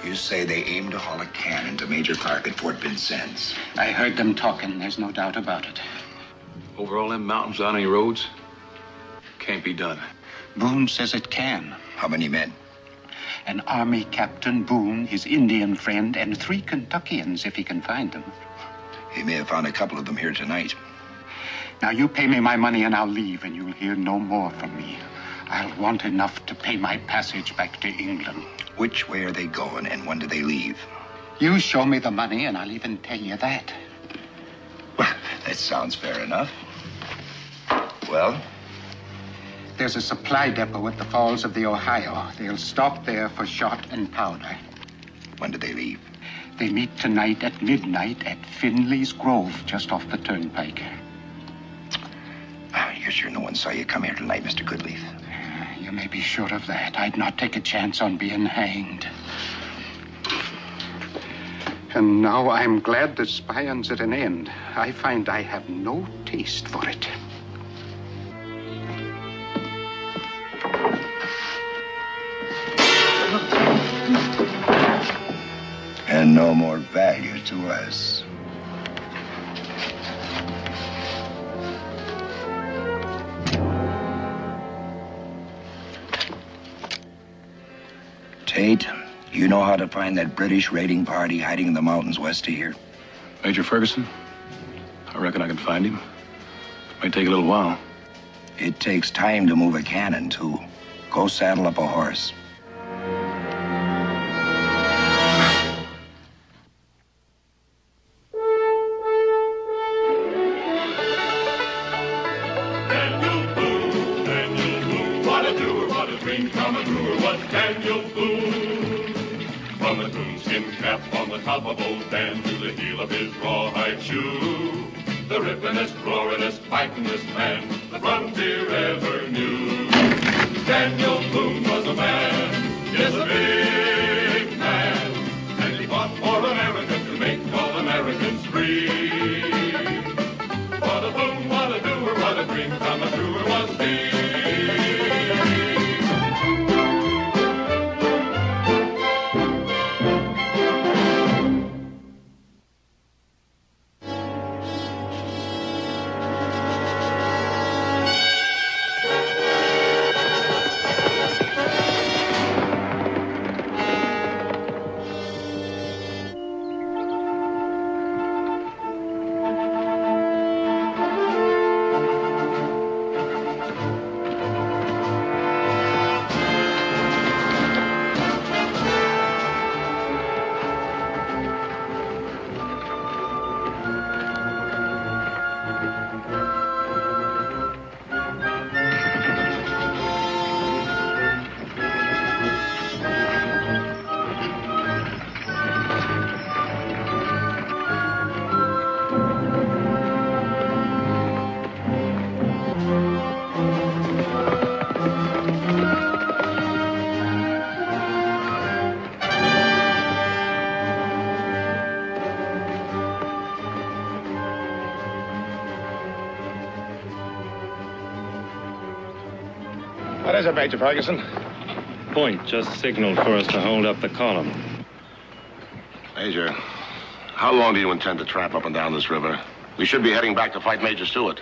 You say they aimed to haul a cannon to Major Clark at Fort Vincennes. I heard them talking. There's no doubt about it. Over all them mountains on any roads? Can't be done. Boone says it can. How many men? An Army Captain, Boone, his Indian friend, and 3 Kentuckians, if he can find them. He may have found a couple of them here tonight. Now, you pay me my money and I'll leave, and you'll hear no more from me. I'll want enough to pay my passage back to England. Which way are they going, and when do they leave? You show me the money, and I'll even tell you that. Well, that sounds fair enough. Well? There's a supply depot at the falls of the Ohio. They'll stop there for shot and powder. When do they leave? They meet tonight at midnight at Finley's Grove, just off the turnpike. You're sure no one saw you come here tonight, Mr. Goodleaf? You may be sure of that. I'd not take a chance on being hanged. And now I'm glad that spying's at an end. I find I have no taste for it. And no more value to us. Tate, you know how to find that British raiding party hiding in the mountains west of here? Major Ferguson? I reckon I can find him. Might take a little while. It takes time to move a cannon, too. Go saddle up a horse. Top of old Dan to the heel of his rawhide shoe. The rippin'est, roarin'est, fightin'est man the frontier ever knew. Daniel Boone was a man, yes, a big man, and he fought for America to make all Americans free. What a Boone, what a doer, what a dream come truer was he. What is it, Major Ferguson? Point just signaled for us to hold up the column. Major, how long do you intend to tramp up and down this river? We should be heading back to fight Major Stewart.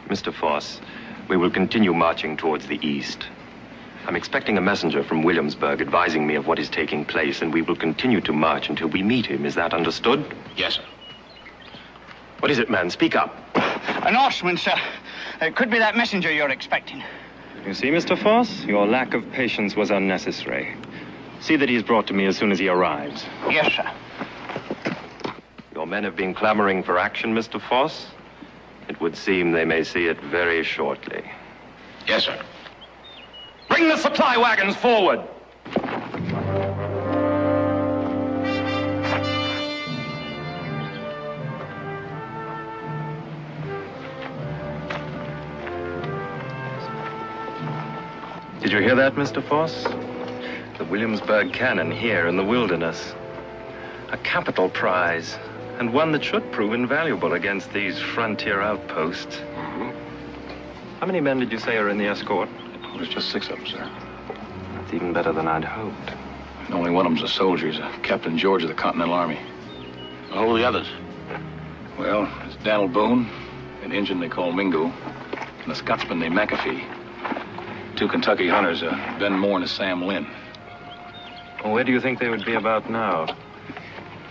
Mr. Foss, we will continue marching towards the east. I'm expecting a messenger from Williamsburg advising me of what is taking place, and we will continue to march until we meet him. Is that understood? Yes, sir. What is it, man? Speak up. An horseman, sir. It could be that messenger you're expecting. You see, Mr. Foss, your lack of patience was unnecessary. See that he's brought to me as soon as he arrives. Yes, sir. Your men have been clamoring for action, Mr. Foss. It would seem they may see it very shortly. Yes, sir. Bring the supply wagons forward! Did you hear that, Mr. Foss? The Williamsburg cannon here in the wilderness. A capital prize, and one that should prove invaluable against these frontier outposts. How many men did you say are in the escort? Well, there's just 6 of them, sir. That's even better than I'd hoped. And only one of them's a soldier. He's a Captain George of the Continental Army. Who are the others? Well, there's Daniel Boone, an Injun they call Mingo, and a Scotsman named McAfee. 2 Kentucky hunters, Ben Moore and a Sam Lynn. Well, where do you think they would be about now?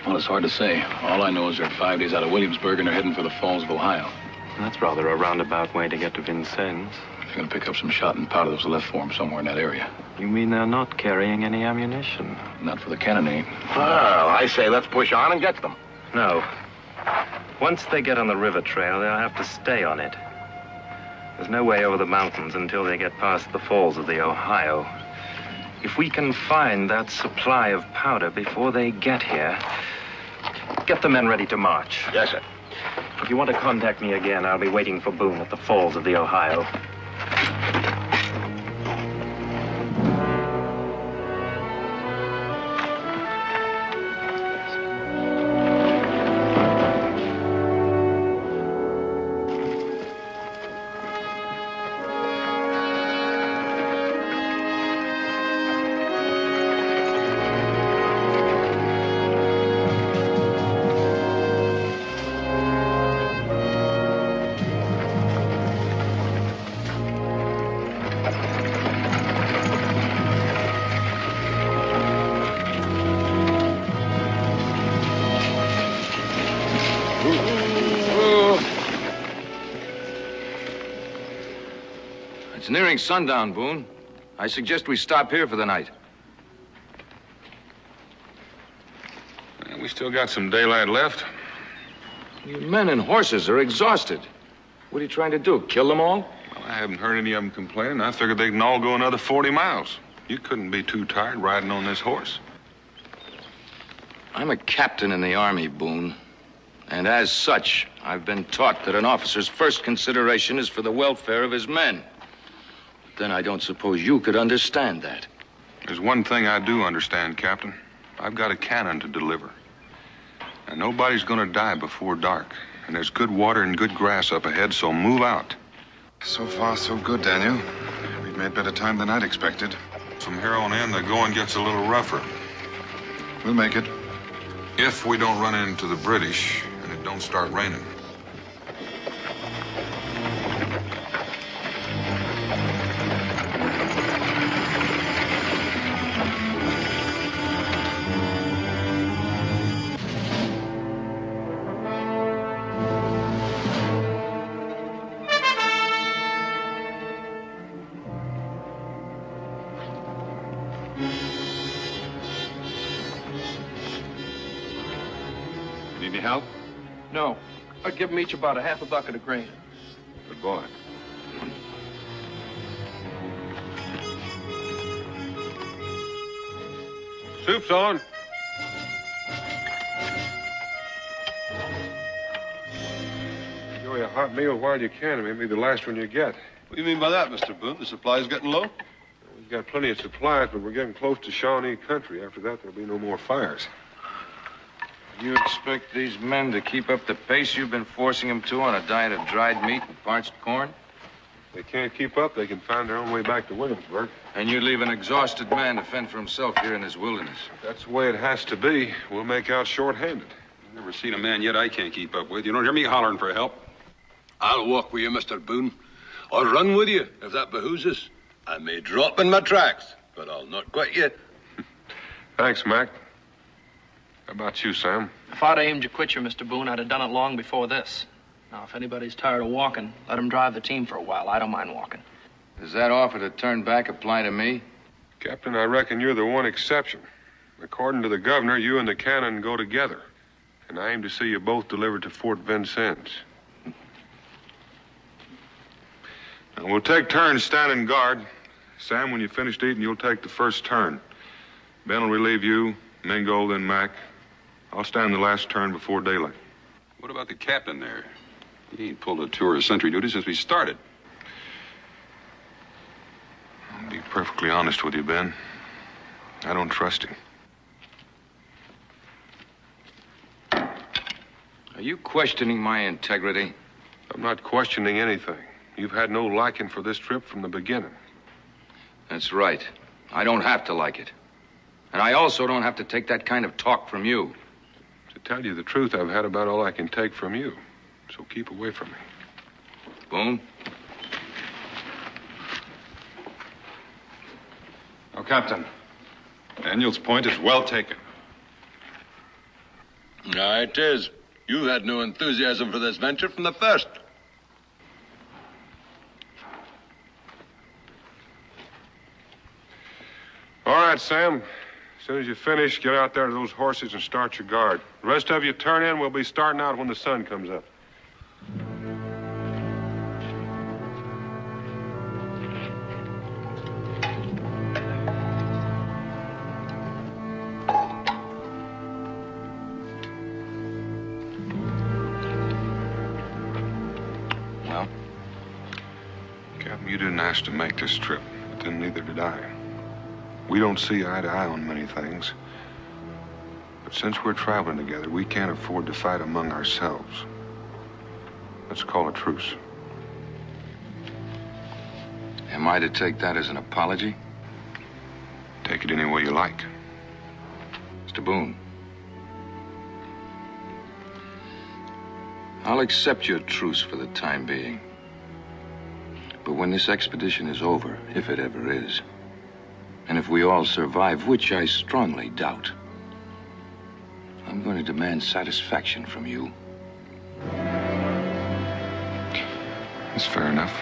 Well, it's hard to say. All I know is they're 5 days out of Williamsburg and they're heading for the Falls of Ohio. That's rather a roundabout way to get to Vincennes. They're going to pick up some shot and powder that was left for them somewhere in that area. You mean they're not carrying any ammunition? Not for the cannonade. Well, I say let's push on and get them. No. Once they get on the river trail, they'll have to stay on it. There's no way over the mountains until they get past the falls of the Ohio. If we can find that supply of powder before they get here, get the men ready to march. Yes, sir. If you want to contact me again, I'll be waiting for Boone at the falls of the Ohio. It's nearing sundown, Boone. I suggest we stop here for the night. We still got some daylight left. You men and horses are exhausted. What are you trying to do, kill them all? Well, I haven't heard any of them complaining. I figured they can all go another 40 miles. You couldn't be too tired riding on this horse. I'm a captain in the Army, Boone. And as such, I've been taught that an officer's first consideration is for the welfare of his men. But then I don't suppose you could understand that. There's one thing I do understand, Captain. I've got a cannon to deliver. And nobody's gonna die before dark. And there's good water and good grass up ahead, so move out. So far, so good, Daniel. We've made better time than I'd expected. From here on in, the going gets a little rougher. We'll make it. If we don't run into the British and it don't start raining. Need any help? No. I'd give them each about a half a bucket of grain. Good boy. Soup's on. Enjoy a hot meal while you can. It may be the last one you get. What do you mean by that, Mr. Boone? The supply's getting low? We've got plenty of supplies, but we're getting close to Shawnee country. After that, there'll be no more fires. You expect these men to keep up the pace you've been forcing them to on a diet of dried meat and parched corn? If they can't keep up, they can find their own way back to Williamsburg. And you leave an exhausted man to fend for himself here in this wilderness? If that's the way it has to be. We'll make out short-handed. I've never seen a man yet I can't keep up with. You don't hear me hollering for help. I'll walk with you, Mr. Boone. I'll run with you, if that behooves us. I may drop in my tracks, but I'll not quit yet. Thanks, Mac. How about you, Sam? If I'd aimed to quit you, Mr. Boone, I'd have done it long before this. Now, if anybody's tired of walking, let them drive the team for a while. I don't mind walking. Does that offer to turn back apply to me? Captain, I reckon you're the one exception. According to the governor, you and the cannon go together. And I aim to see you both delivered to Fort Vincennes. Now, we'll take turns standing guard. Sam, when you've finished eating, you'll take the first turn. Ben will relieve you, Mingo, then Mac. I'll stand the last turn before daylight. What about the captain there? He ain't pulled a tour of sentry duty since we started. I'll be perfectly honest with you, Ben. I don't trust him. Are you questioning my integrity? I'm not questioning anything. You've had no liking for this trip from the beginning. That's right. I don't have to like it. And I also don't have to take that kind of talk from you. To tell you the truth, I've had about all I can take from you. So keep away from me. Boone? Oh, Captain. Daniel's point is well taken. Aye, it is. You had no enthusiasm for this venture from the first. All right, Sam. As soon as you finish, get out there to those horses and start your guard. The rest of you turn in. We'll be starting out when the sun comes up. Well? Captain, you didn't ask to make this trip, but then neither did I. We don't see eye to eye on many things. But since we're traveling together, we can't afford to fight among ourselves. Let's call a truce. Am I to take that as an apology? Take it any way you like. Mr. Boone. I'll accept your truce for the time being. But when this expedition is over, if it ever is, and if we all survive, which I strongly doubt, I'm going to demand satisfaction from you. That's fair enough.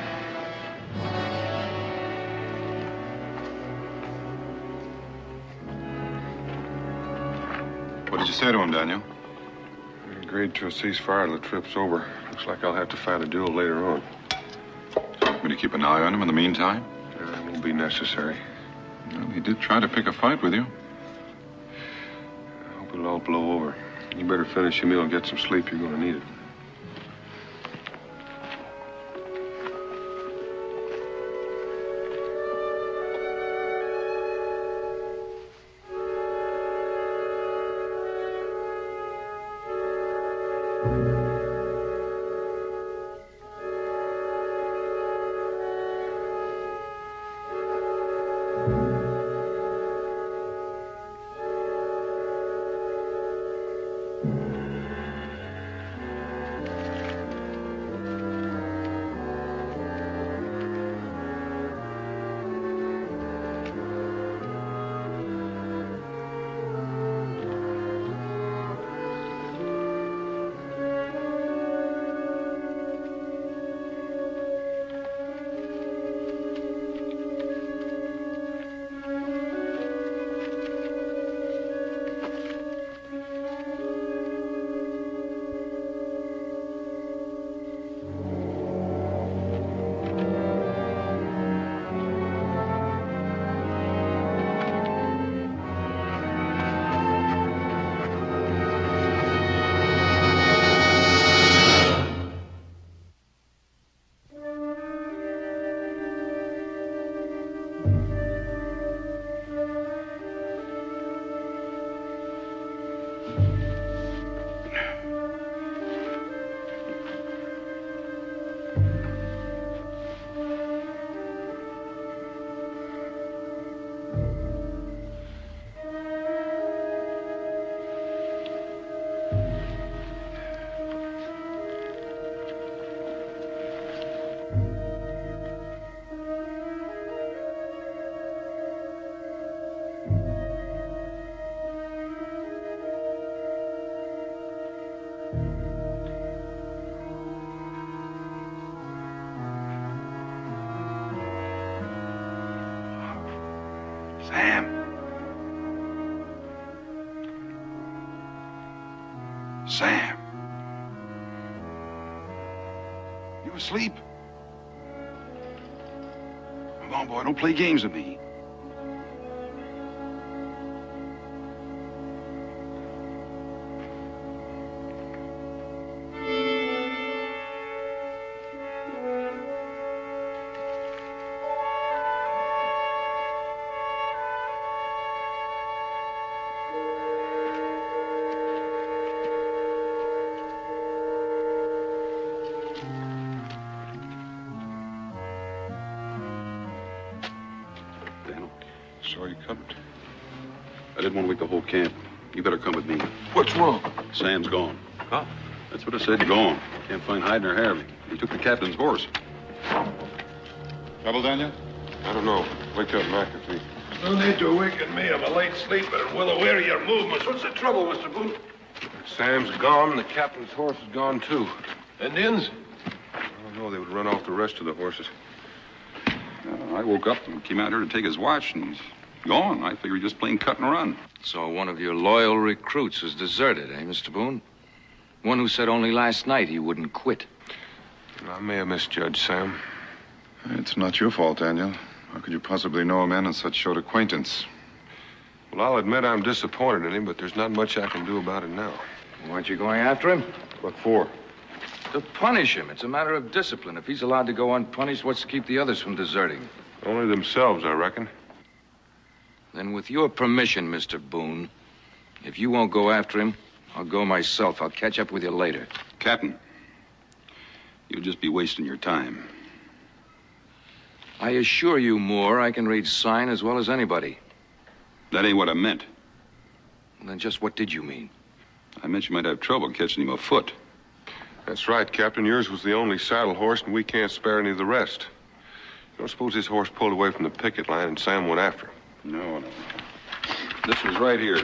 What did you say to him, Daniel? We agreed to a ceasefire till the trip's over. Looks like I'll have to fight a duel later on. Want me to keep an eye on him in the meantime? It won't be necessary. Well, he did try to pick a fight with you. I hope it'll all blow over. You better finish your meal and get some sleep. You're going to need it. Sam. You asleep? Come on, boy, don't play games with me. Saw you cut it. I didn't want to wake the whole camp. You better come with me. What's wrong? Sam's gone. Huh? That's what I said, gone. Can't find hide nor hair of him. He took the captain's horse. Trouble, Daniel? I don't know. Wake up McAfee. No need to awaken me. I'm a light sleeper and well aware of your movements. What's the trouble, Mr. Boone? Sam's gone. The captain's horse is gone, too. Indians? I don't know. They would run off the rest of the horses. I woke up and came out here to take his watch, and he's gone. I figured he just plain cut and run. So one of your loyal recruits has deserted, eh, Mr. Boone? One who said only last night he wouldn't quit. I may have misjudged Sam. It's not your fault, Daniel. How could you possibly know a man in such short acquaintance? Well, I'll admit I'm disappointed in him, but there's not much I can do about it now. Aren't you going after him? What for? To punish him. It's a matter of discipline. If he's allowed to go unpunished, what's to keep the others from deserting? Only themselves, I reckon. Then with your permission, Mr. Boone, if you won't go after him, I'll go myself. I'll catch up with you later. Captain, you'll just be wasting your time. I assure you, Moore, I can read sign as well as anybody. That ain't what I meant. Then just what did you mean? I meant you might have trouble catching him afoot. That's right, Captain. Yours was the only saddle horse, and we can't spare any of the rest. You don't suppose his horse pulled away from the picket line and Sam went after him? No. This was right here.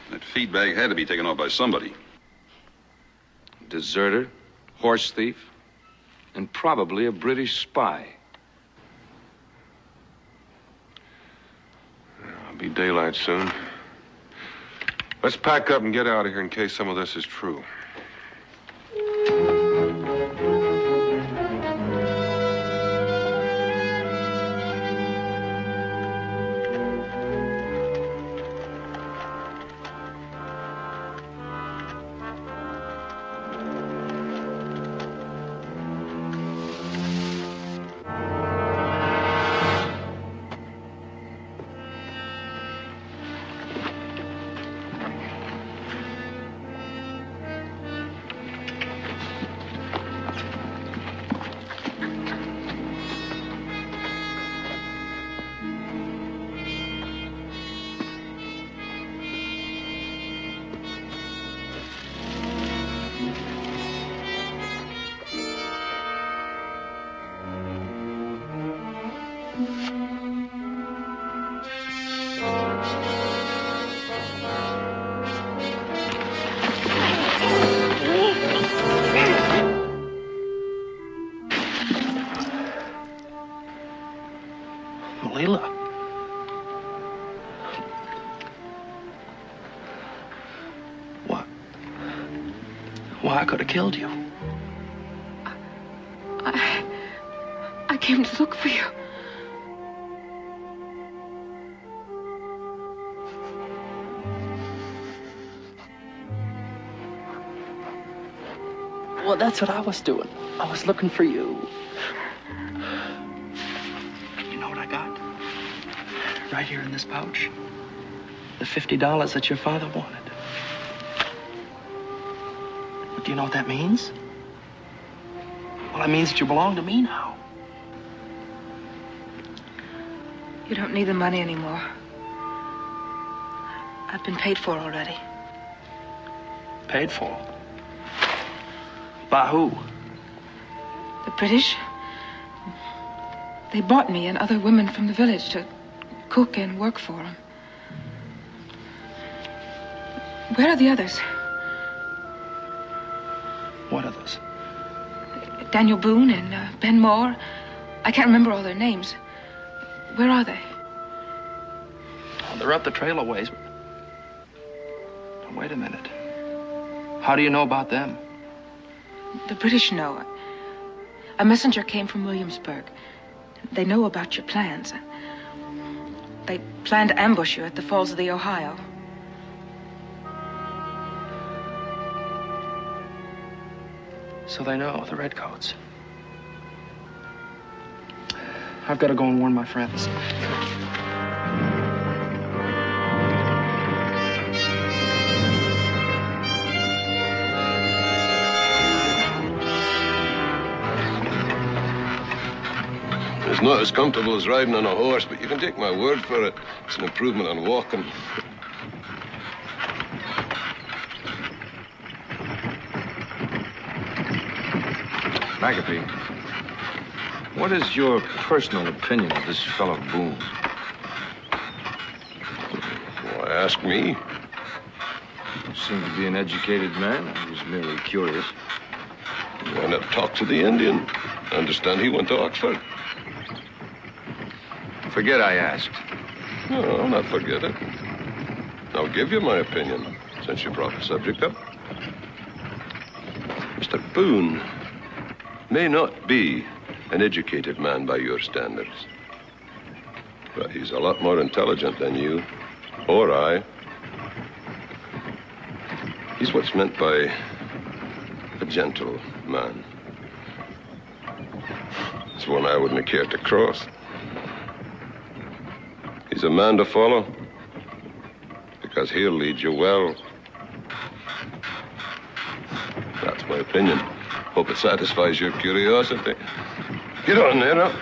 That feed bag had to be taken off by somebody. Deserter, horse thief, and probably a British spy. It'll be daylight soon. Let's pack up and get out of here in case some of this is true. Leela. What? Why, I could have killed you. I came to look for you. Well, that's what I was doing. I was looking for you. You know what I got? Right here in this pouch. The $50 that your father wanted. Do you know what that means? Well, it means that you belong to me now. You don't need the money anymore. I've been paid for already. Paid for? By who? The British. They bought me and other women from the village to cook and work for them. Where are the others? What others? Daniel Boone and Ben Moore. I can't remember all their names. Where are they? Oh, they're up the trail a ways. Now, wait a minute. How do you know about them? The British know. A messenger came from Williamsburg. They know about your plans. They plan to ambush you at the falls of the Ohio. So they know, the redcoats. I've got to go and warn my friends. It's not as comfortable as riding on a horse, but you can take my word for it. It's an improvement on walking. McAfee, what is your personal opinion of this fellow Boone? Why ask me? You seem to be an educated man. I was merely curious. Why not talk to the Indian? I understand he went to Oxford. Forget I asked. No, I'll not forget it. I'll give you my opinion, since you brought the subject up. Mr. Boone may not be an educated man by your standards, but he's a lot more intelligent than you or I. He's what's meant by a gentle man. It's one I wouldn't care to cross. He's a man to follow because he'll lead you well. That's my opinion. Hope it satisfies your curiosity. Get on there, now.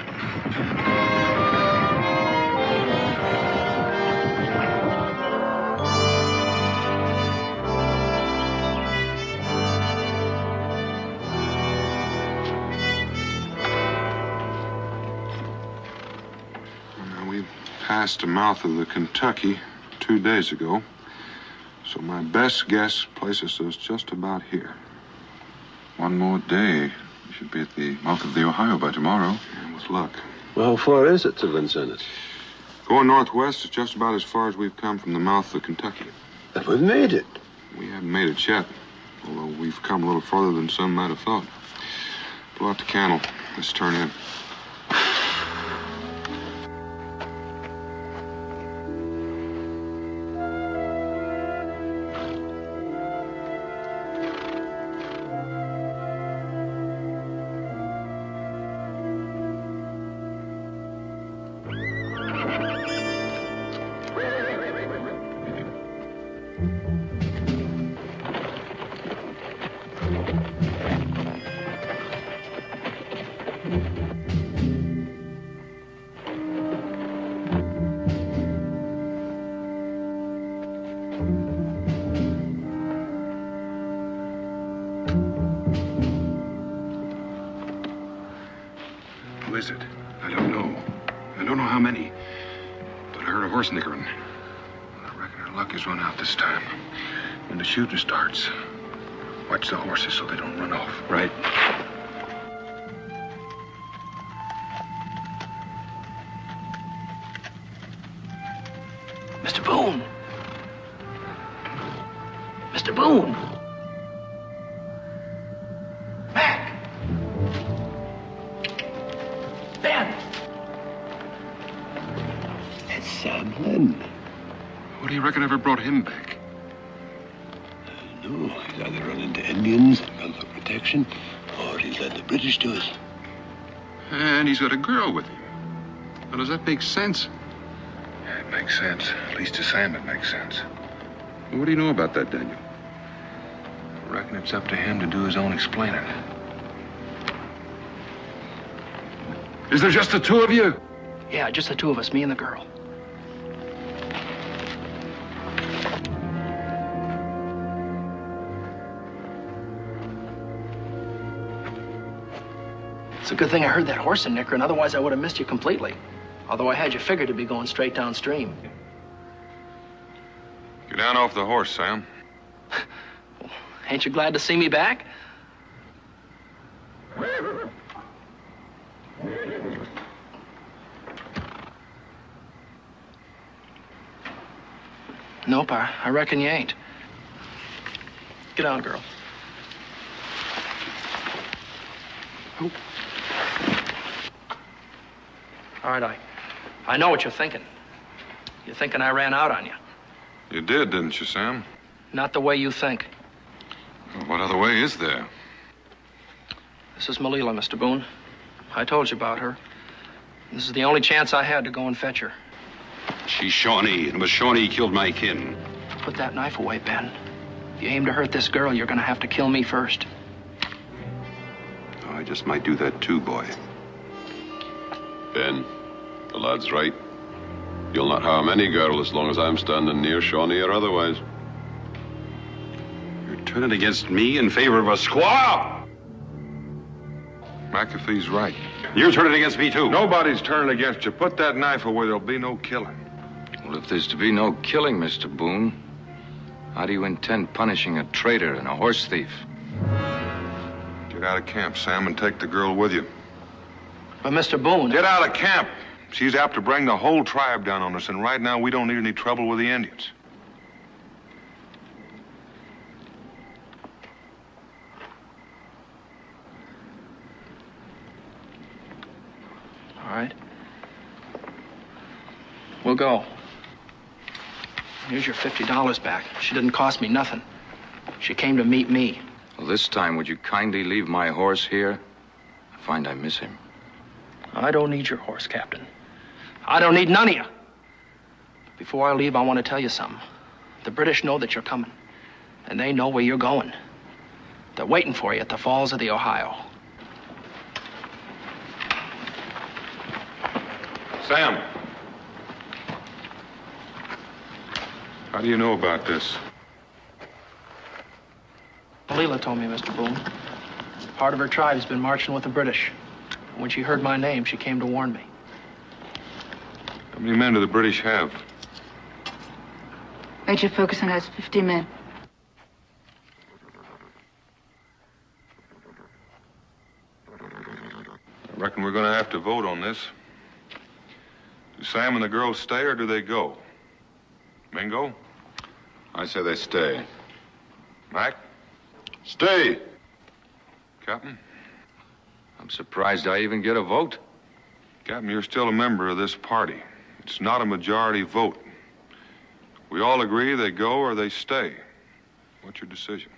We passed the mouth of the Kentucky 2 days ago, so my best guess places us just about here. One more day. We should be at the mouth of the Ohio by tomorrow. And with luck. Well, how far is it to Vincennes? Going northwest is just about as far as we've come from the mouth of Kentucky. But we've made it. We haven't made it yet, although we've come a little farther than some might have thought. Blow out the candle. Let's turn in. Who is it? I don't know. I don't know how many. But I heard a horse nickering. I reckon our luck has run out this time. When the shooting starts, watch the horses so they don't run off. Right. Mr. Boone! Mr. Boone! Mac! Ben! It's Sam Lynn. What do you reckon ever brought him back? No, he's either run into Indians and come for protection, or he's led the British to us. And he's got a girl with him. Now, does that make sense? Yeah, it makes sense. At least to Sam it makes sense. Well, what do you know about that, Daniel? I reckon it's up to him to do his own explaining. Is there just the two of you? Yeah, just the two of us, me and the girl. It's a good thing I heard that horse in nickering, otherwise I would have missed you completely. Although I had you figured to be going straight downstream. Get down off the horse, Sam. Ain't you glad to see me back? Nope, I reckon you ain't. Get on, girl. Oh. All right, I know what you're thinking. You're thinking I ran out on you. You did, didn't you, Sam? Not the way you think. Well, what other way is there? This is Malila, Mr. Boone. I told you about her. This is the only chance I had to go and fetch her. She's Shawnee, and it was Shawnee killed my kin. Put that knife away, Ben. If you aim to hurt this girl, you're gonna have to kill me first. Oh, I just might do that too, boy. Ben, the lad's right. You'll not harm any girl as long as I'm standing near, Shawnee or otherwise. You're turning against me in favor of a squaw? McAfee's right. You're turning against me, too. Nobody's turning against you. Put that knife away. There'll be no killing. Well, if there's to be no killing, Mr. Boone, how do you intend punishing a traitor and a horse thief? Get out of camp, Sam, and take the girl with you. But, Mr. Boone... Get out of camp! She's apt to bring the whole tribe down on us, and right now we don't need any trouble with the Indians. All right. We'll go. Here's your $50 back. She didn't cost me nothing. She came to meet me. Well, this time, would you kindly leave my horse here? I find I miss him. I don't need your horse, Captain. I don't need none of you. Before I leave, I want to tell you something. The British know that you're coming, and they know where you're going. They're waiting for you at the Falls of the Ohio. Sam! How do you know about this? Leela told me, Mr. Boone. Part of her tribe's been marching with the British. When she heard my name, she came to warn me. How many men do the British have? Major Ferguson has 50 men. I reckon we're going to have to vote on this. Do Sam and the girls stay, or do they go? Mingo? I say they stay. Mac? Stay! Captain? I'm surprised I even get a vote. Captain, you're still a member of this party. It's not a majority vote. We all agree they go or they stay. What's your decision?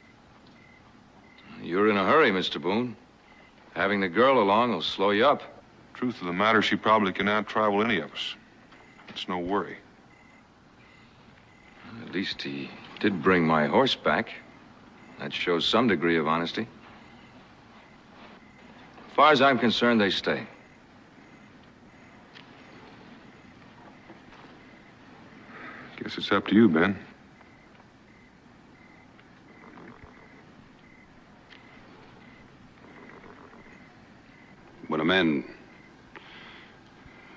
You're in a hurry, Mr. Boone. Having the girl along will slow you up. Truth of the matter, she probably can out-travel any of us. It's no worry. At least he did bring my horse back. That shows some degree of honesty. As far as I'm concerned, they stay. Guess it's up to you, Ben. When a man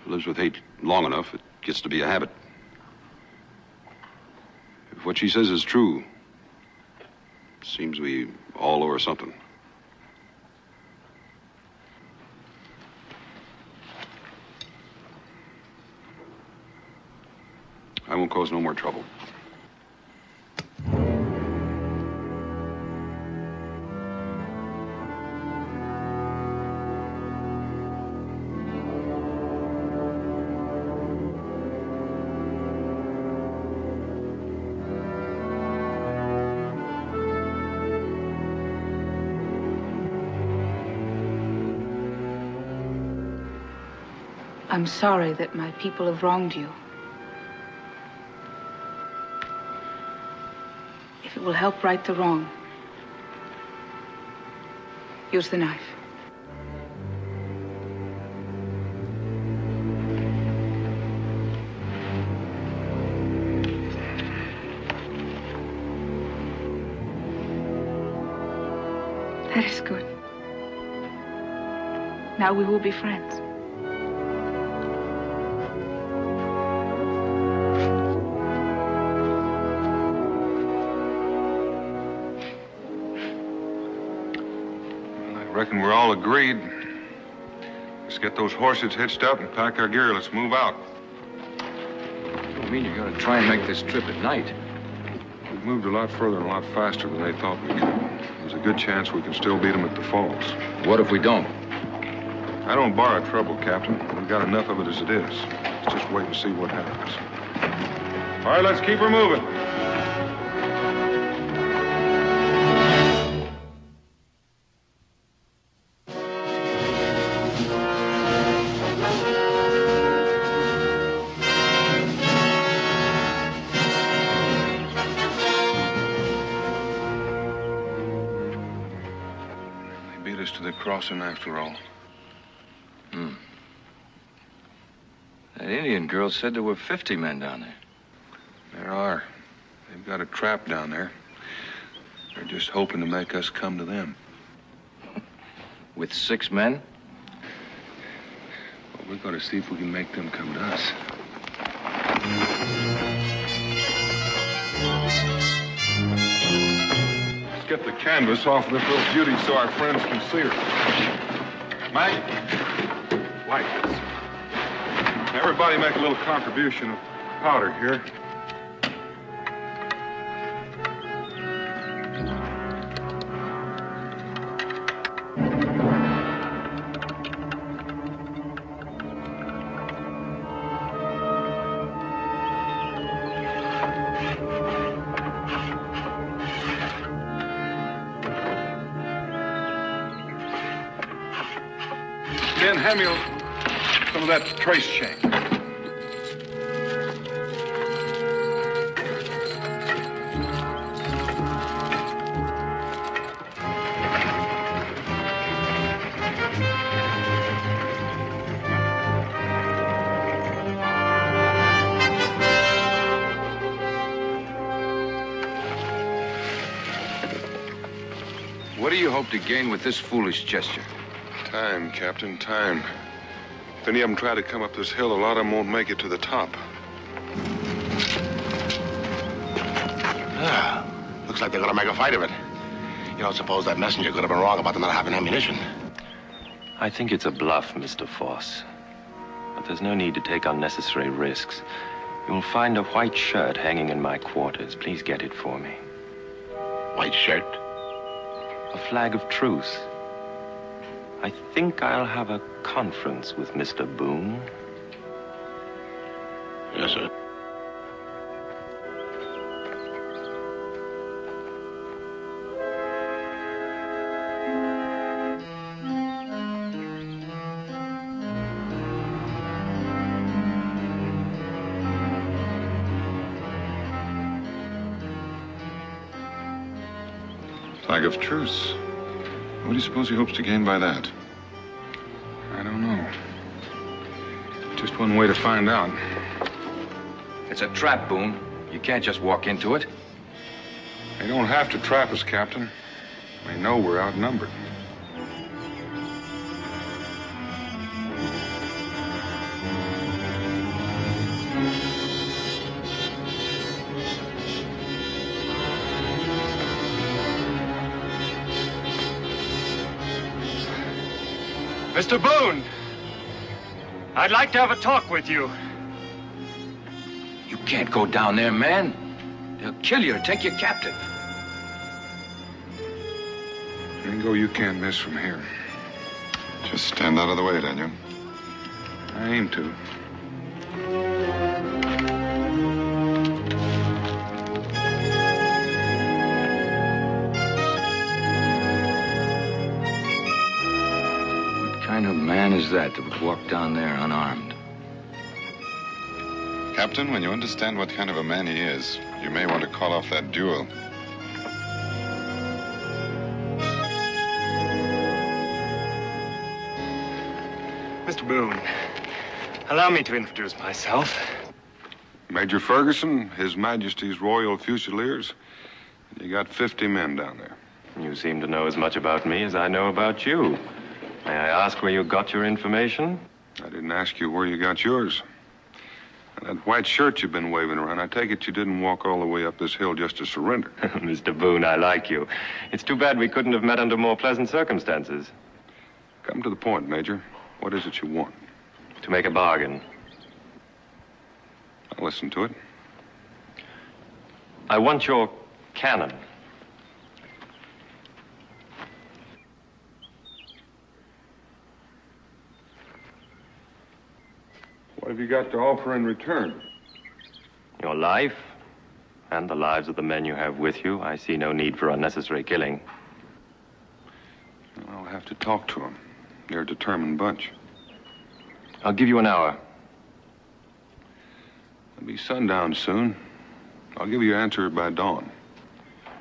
lives with hate long enough, it gets to be a habit. If what she says is true, it seems we all owe her something. I won't cause no more trouble. I'm sorry that my people have wronged you. If it will help right the wrong, use the knife. That is good. Now we will be friends. I reckon we're all agreed. Let's get those horses hitched up and pack our gear. Let's move out. You mean you're going to try and make this trip at night? We've moved a lot further and a lot faster than they thought we could. There's a good chance we can still beat them at the falls. What if we don't? I don't borrow trouble, Captain. We've got enough of it as it is. Let's just wait and see what happens. All right, let's keep her moving. To the crossing after all. That Indian girl said there were 50 men down there. There are. They've got a trap down there. They're just hoping to make us come to them. With 6 men? Well, we're going to see if we can make them come to us. Let's get the canvas off of this little beauty so our friends can see her. Mike, like this. Everybody make a little contribution of powder here. Ben, hand me some of that trace shank. What do you hope to gain with this foolish gesture? Time, Captain, time. If any of them try to come up this hill, a lot of them won't make it to the top. Looks like they're gonna make a fight of it. You don't suppose that messenger could have been wrong about them not having ammunition? I think it's a bluff, Mr. Foss. But there's no need to take unnecessary risks. You'll find a white shirt hanging in my quarters. Please get it for me. White shirt? A flag of truce. I think I'll have a conference with Mr. Boone. Yes, sir. Flag of truce. What do you suppose he hopes to gain by that? I don't know. Just one way to find out. It's a trap, Boone. You can't just walk into it. They don't have to trap us, Captain. They know we're outnumbered. Mr. Boone, I'd like to have a talk with you. You can't go down there, man. They'll kill you or take you captive. Mingo, you can't miss from here. Just stand out of the way, Daniel. I aim to. What kind of man is that would walk down there unarmed? Captain, when you understand what kind of a man he is, you may want to call off that duel. Mr. Boone, allow me to introduce myself. Major Ferguson, His Majesty's Royal Fusiliers. You got 50 men down there. You seem to know as much about me as I know about you. May I ask where you got your information? I didn't ask you where you got yours. And that white shirt you've been waving around, I take it you didn't walk all the way up this hill just to surrender. Mr. Boone, I like you. It's too bad we couldn't have met under more pleasant circumstances. Come to the point, Major. What is it you want? To make a bargain. I'll listen to it. I want your cannon. What have you got to offer in return? Your life and the lives of the men you have with you. I see no need for unnecessary killing. I'll have to talk to them. They're a determined bunch. I'll give you an hour. It'll be sundown soon. I'll give you an answer by dawn.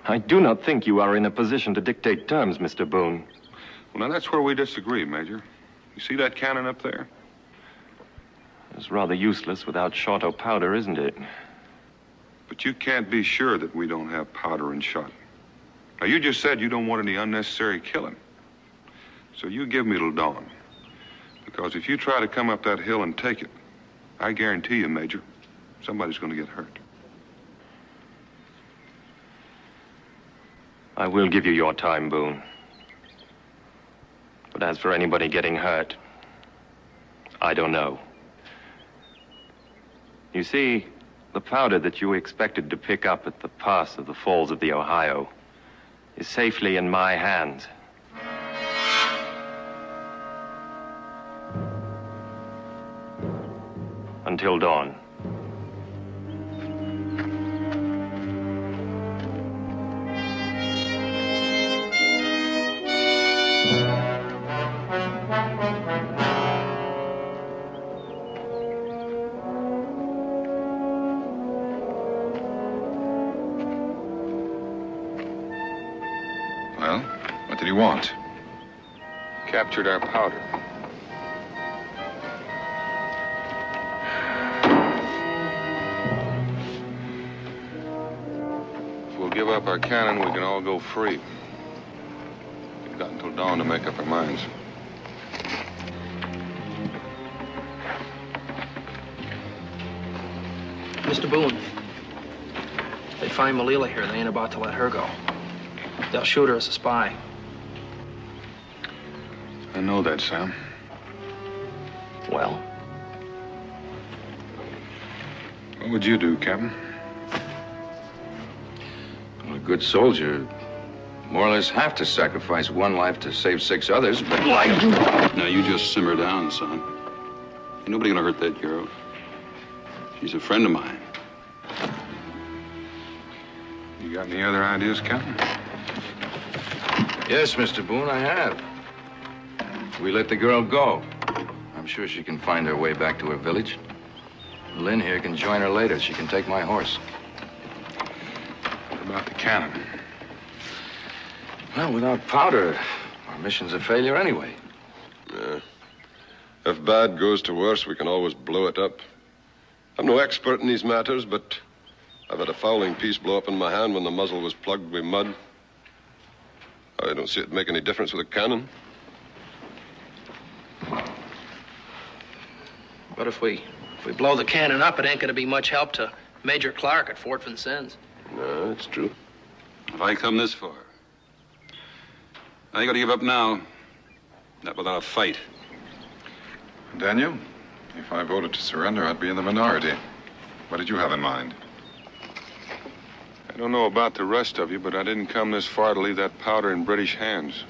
I do not think you are in a position to dictate terms, Mr. Boone. Well, now that's where we disagree, Major. You see that cannon up there? It's rather useless without shot or powder, isn't it? But you can't be sure that we don't have powder and shot. Now, you just said you don't want any unnecessary killing. So you give me till dawn. Because if you try to come up that hill and take it, I guarantee you, Major, somebody's going to get hurt. I will give you your time, Boone. But as for anybody getting hurt, I don't know. You see, the powder that you expected to pick up at the pass of the Falls of the Ohio is safely in my hands. Until dawn. Well, what did he want? Captured our powder. If we'll give up our cannon, we can all go free. We've got until dawn to make up our minds. Mr. Boone, they find Malila here. They ain't about to let her go. They'll shoot her as a spy. I know that, Sam. Well? What would you do, Captain? Well, a good soldier more or less have to sacrifice one life to save 6 others, but... Now, you just simmer down, son. Ain't nobody gonna hurt that girl. She's a friend of mine. You got any other ideas, Captain? Yes, Mr. Boone, I have. We let the girl go. I'm sure she can find her way back to her village. Lynn here can join her later. She can take my horse. What about the cannon? Well, without powder, our mission's a failure anyway. Yeah. If bad goes to worse, we can always blow it up. I'm no expert in these matters, but I've had a fowling piece blow up in my hand when the muzzle was plugged with mud. I don't see it make any difference with a cannon. But if we blow the cannon up, it ain't gonna be much help to Major Clark at Fort Vincennes. No, it's true. If I come this far, I ain't gonna give up now. Not without a fight. Daniel, if I voted to surrender, I'd be in the minority. What did you have in mind? I don't know about the rest of you, but I didn't come this far to leave that powder in British hands.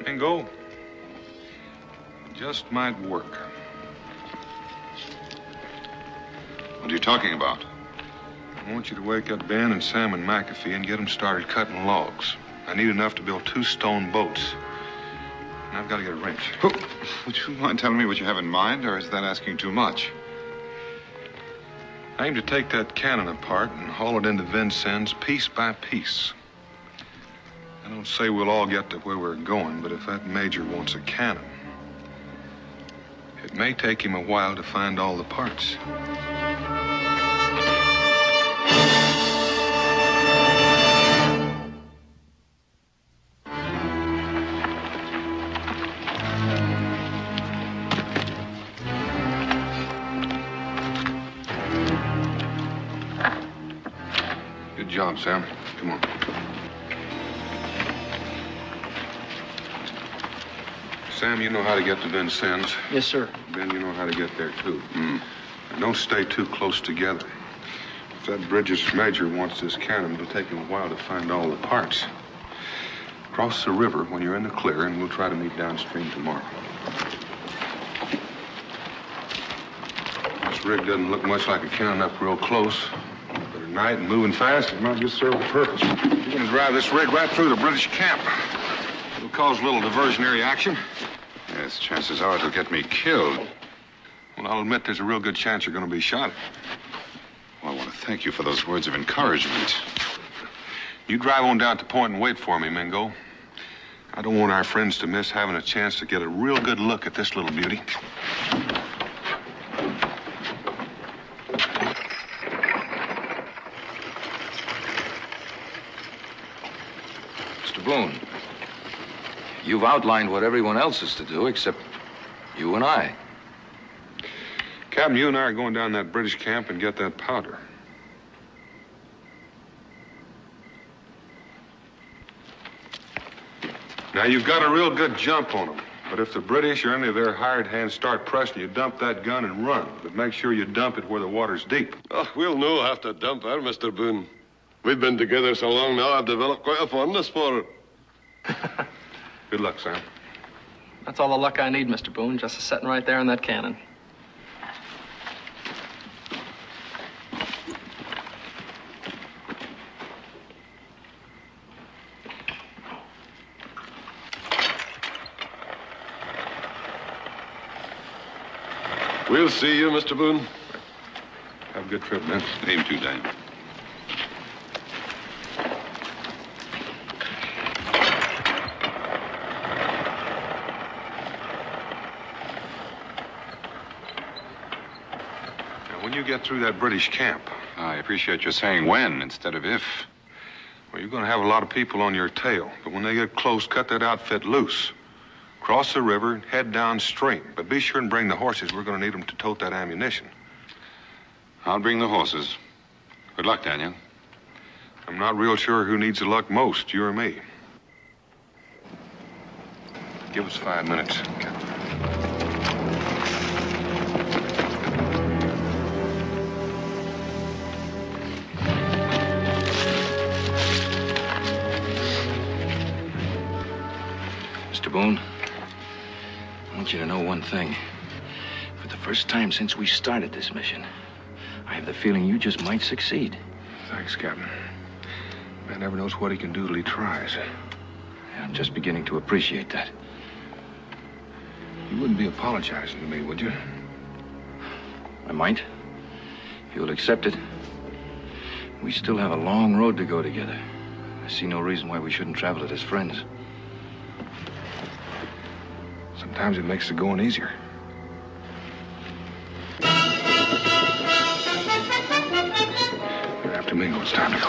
Mingo, just might work. What are you talking about? I want you to wake up Ben and Sam and McAfee and get them started cutting logs. I need enough to build 2 stone boats. And I've got to get a wrench. Would you mind telling me what you have in mind, or is that asking too much? I aim to take that cannon apart and haul it into Vincennes piece by piece. I don't say we'll all get to where we're going, but if that major wants a cannon, it may take him a while to find all the parts. Good job, Sam. Come on. Sam, you know how to get to Vincennes. Yes, sir. Ben, you know how to get there, too. And don't stay too close together. If that British major wants this cannon, it'll take him a while to find all the parts. Cross the river when you're in the clear, and we'll try to meet downstream tomorrow. This rig doesn't look much like a cannon up real close. But at night and moving fast, it might just serve a purpose. We're going to drive this rig right through the British camp. It'll cause a little diversionary action. Yes, chances are it'll get me killed. Well, I'll admit there's a real good chance you're going to be shot. Well, I want to thank you for those words of encouragement. You drive on down to the point and wait for me, Mingo. I don't want our friends to miss having a chance to get a real good look at this little beauty. Mr. Boone, you've outlined what everyone else is to do except you and I. Captain, you and I are going down that British camp and get that powder. Now, you've got a real good jump on them. But if the British or any of their hired hands start pressing you, dump that gun and run. But make sure you dump it where the water's deep. Oh, we'll no have to dump her, Mr. Boone. We've been together so long now, I've developed quite a fondness for her. Good luck, Sam. That's all the luck I need, Mr. Boone, just sitting right there in that cannon. We'll see you, Mr. Boone. Have a good trip, man. Aim to, Dan. Now, when you get through that British camp... I appreciate you saying when instead of if. Well, you're going to have a lot of people on your tail. But when they get close, cut that outfit loose. Cross the river and head downstream. But be sure and bring the horses. We're going to need them to tote that ammunition. I'll bring the horses. Good luck, Daniel. I'm not real sure who needs the luck most, you or me. Give us 5 minutes, Captain. Mr. Boone, I want you to know one thing. For the first time since we started this mission, I have the feeling you just might succeed. Thanks, Captain. Man never knows what he can do till he tries. I'm just beginning to appreciate that. You wouldn't be apologizing to me, would you? I might, if you'll accept it. We still have a long road to go together. I see no reason why we shouldn't travel it as friends. Sometimes it makes the going easier. You're after Mingo. It's time to go.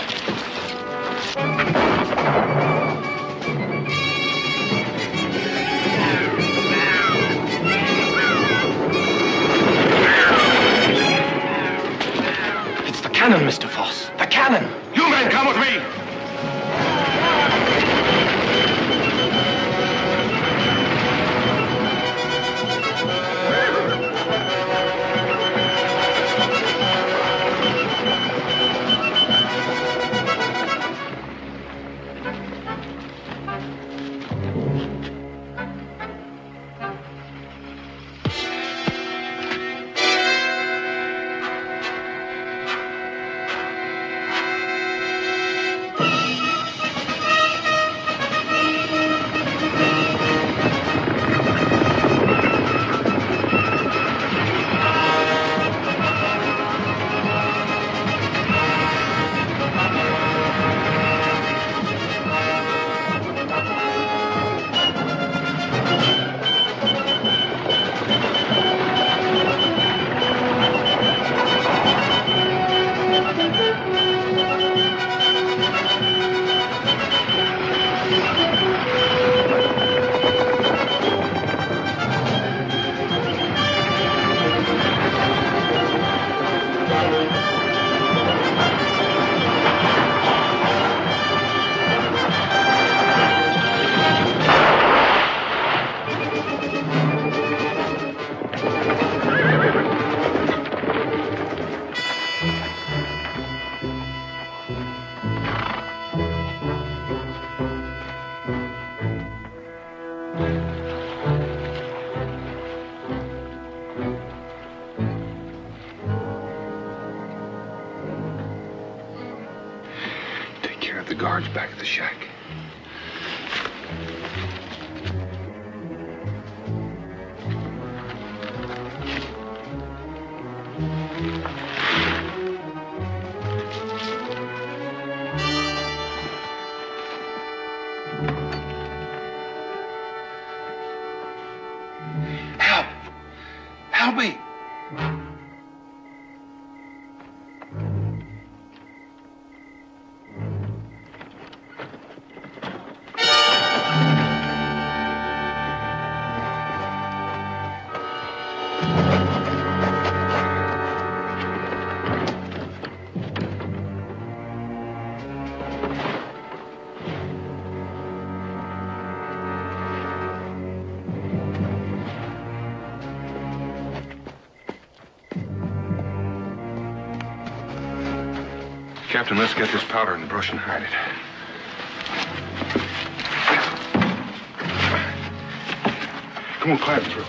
It's the cannon, Mr. Foss. The cannon! You men come with me! guards back at the shack. Help me! Captain, let's get this powder in the brush and hide it. Come on, climb through.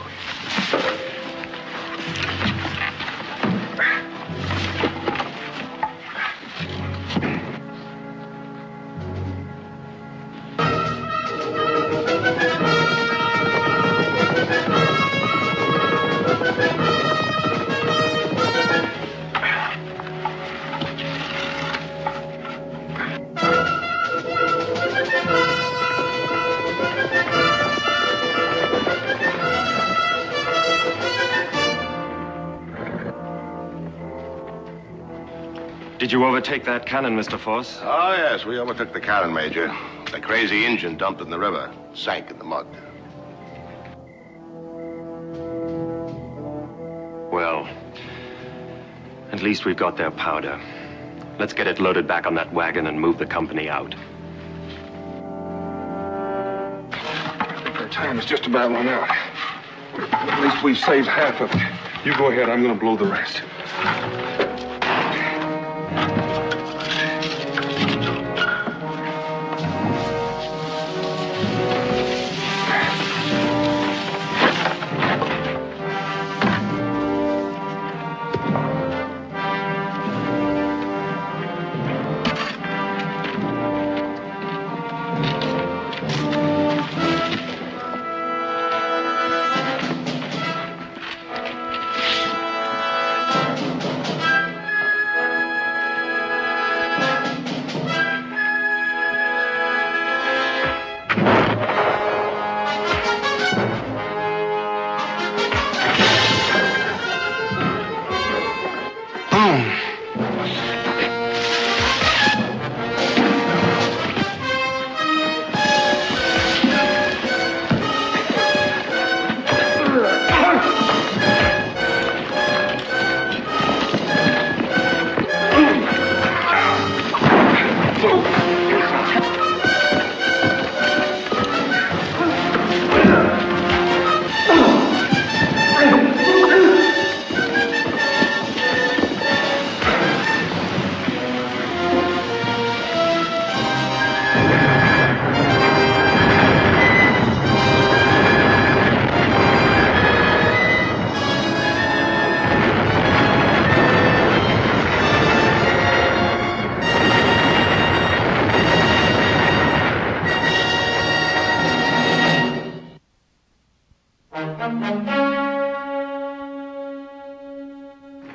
Did you overtake that cannon, Mr. Force? Oh, yes, we overtook the cannon, Major. The crazy engine dumped in the river, sank in the mud. Well, at least we've got their powder. Let's get it loaded back on that wagon and move the company out. I think our time is just about run out. At least we've saved half of it. You go ahead, I'm going to blow the rest.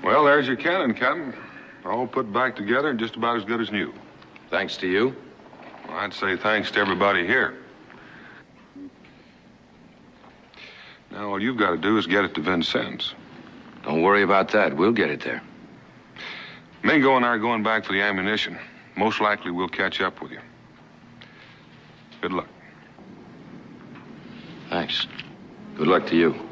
Well, there's your cannon, Captain. All put back together and just about as good as new. Thanks to you? Well, I'd say thanks to everybody here. Now, all you've got to do is get it to Vincennes. Don't worry about that. We'll get it there. Mingo and I are going back for the ammunition. Most likely we'll catch up with you. Good luck. Thanks. Good luck to you.